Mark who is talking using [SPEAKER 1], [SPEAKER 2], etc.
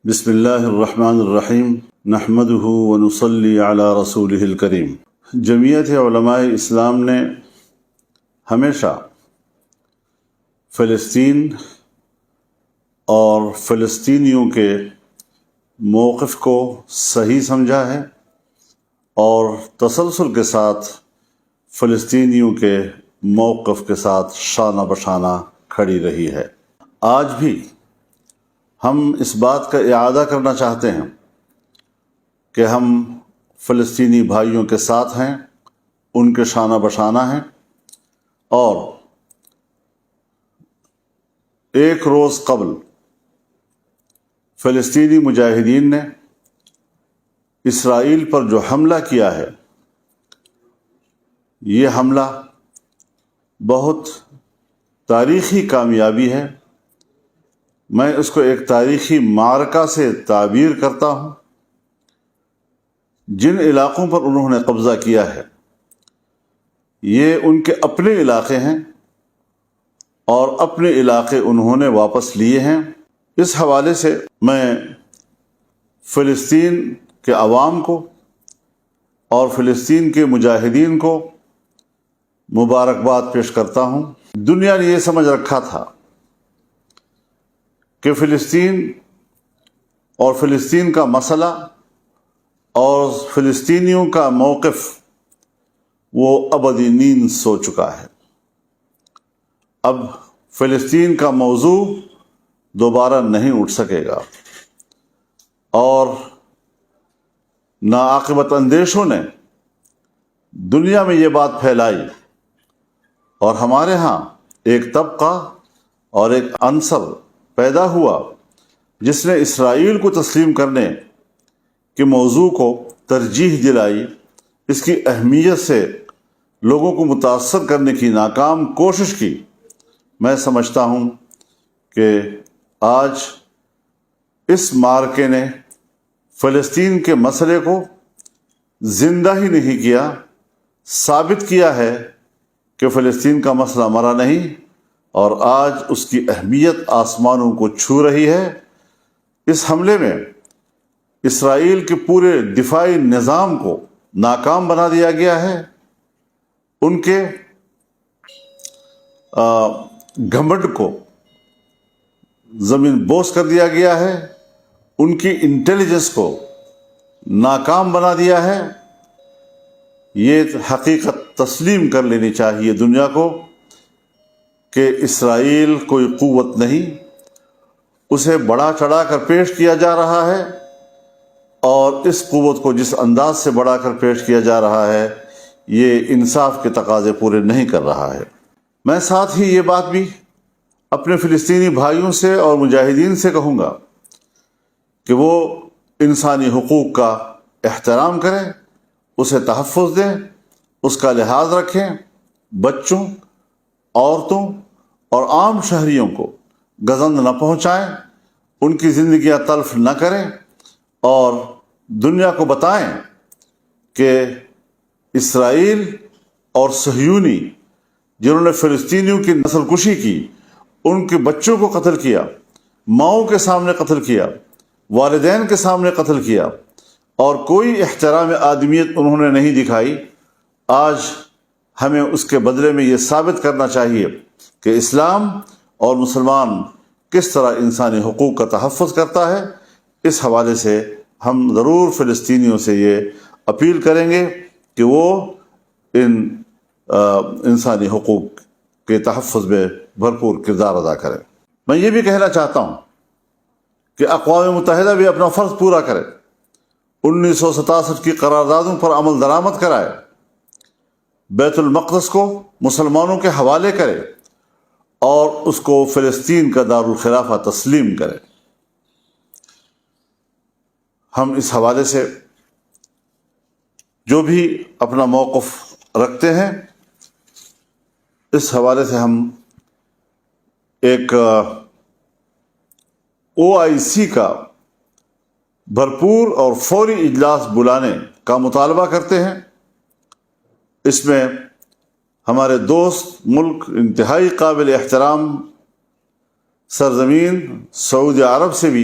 [SPEAKER 1] بسم اللہ الرحمن الرحیم نحمدہ ونصلی علی رسولہ الکریم۔ جمعیت علماء اسلام نے ہمیشہ فلسطین اور فلسطینیوں کے موقف کو صحیح سمجھا ہے اور تسلسل کے ساتھ فلسطینیوں کے موقف کے ساتھ شانہ بشانہ کھڑی رہی ہے۔ آج بھی ہم اس بات کا اعادہ کرنا چاہتے ہیں کہ ہم فلسطینی بھائیوں کے ساتھ ہیں، ان کے شانہ بشانہ ہیں، اور ایک روز قبل فلسطینی مجاہدین نے اسرائیل پر جو حملہ کیا ہے، یہ حملہ بہت تاریخی کامیابی ہے۔ میں اس کو ایک تاریخی معرکہ سے تعبیر کرتا ہوں۔ جن علاقوں پر انہوں نے قبضہ کیا ہے یہ ان کے اپنے علاقے ہیں اور اپنے علاقے انہوں نے واپس لیے ہیں۔ اس حوالے سے میں فلسطین کے عوام کو اور فلسطین کے مجاہدین کو مبارکباد پیش کرتا ہوں۔ دنیا نے یہ سمجھ رکھا تھا کہ فلسطین اور فلسطین کا مسئلہ اور فلسطینیوں کا موقف وہ ابدی نیند سو چکا ہے۔ اب فلسطین کا موضوع دوبارہ نہیں اٹھ سکے گا، اور ناعاقبت اندیشوں نے دنیا میں یہ بات پھیلائی، اور ہمارے ہاں ایک طبقہ اور ایک عنصر پیدا ہوا جس نے اسرائیل کو تسلیم کرنے کے موضوع کو ترجیح دلائی، اس کی اہمیت سے لوگوں کو متاثر کرنے کی ناکام کوشش کی۔ میں سمجھتا ہوں کہ آج اس معرکے نے فلسطین کے مسئلے کو زندہ ہی نہیں کیا، ثابت کیا ہے کہ فلسطین کا مسئلہ مرا نہیں، اور آج اس کی اہمیت آسمانوں کو چھو رہی ہے۔ اس حملے میں اسرائیل کے پورے دفاعی نظام کو ناکام بنا دیا گیا ہے، ان کے گھمنڈ کو زمین بوس کر دیا گیا ہے، ان کی انٹیلیجنس کو ناکام بنا دیا ہے۔ یہ حقیقت تسلیم کر لینی چاہیے دنیا کو کہ اسرائیل کوئی قوت نہیں، اسے بڑا چڑھا کر پیش کیا جا رہا ہے، اور اس قوت کو جس انداز سے بڑھا کر پیش کیا جا رہا ہے یہ انصاف کے تقاضے پورے نہیں کر رہا ہے۔ میں ساتھ ہی یہ بات بھی اپنے فلسطینی بھائیوں سے اور مجاہدین سے کہوں گا کہ وہ انسانی حقوق کا احترام کریں، اسے تحفظ دیں، اس کا لحاظ رکھیں، بچوں، عورتوں اور عام شہریوں کو گزند نہ پہنچائیں، ان کی زندگیاں تلف نہ کریں، اور دنیا کو بتائیں کہ اسرائیل اور صہیونی جنہوں نے فلسطینیوں کی نسل کشی کی، ان کے بچوں کو قتل کیا، ماؤں کے سامنے قتل کیا، والدین کے سامنے قتل کیا، اور کوئی احترام آدمیت انہوں نے نہیں دکھائی۔ آج ہمیں اس کے بدلے میں یہ ثابت کرنا چاہیے کہ اسلام اور مسلمان کس طرح انسانی حقوق کا تحفظ کرتا ہے۔ اس حوالے سے ہم ضرور فلسطینیوں سے یہ اپیل کریں گے کہ وہ ان انسانی حقوق کے تحفظ میں بھرپور کردار ادا کریں۔ میں یہ بھی کہنا چاہتا ہوں کہ اقوام متحدہ بھی اپنا فرض پورا کرے، 1967 کی قراردادوں پر عمل درآمد کرائے، بیت المقدس کو مسلمانوں کے حوالے کرے، اور اس کو فلسطین کا دارالخلافہ تسلیم کرے۔ ہم اس حوالے سے جو بھی اپنا موقف رکھتے ہیں، اس حوالے سے ہم ایک OIC کا بھرپور اور فوری اجلاس بلانے کا مطالبہ کرتے ہیں۔ اس میں ہمارے دوست ملک، انتہائی قابل احترام سرزمین سعودی عرب سے بھی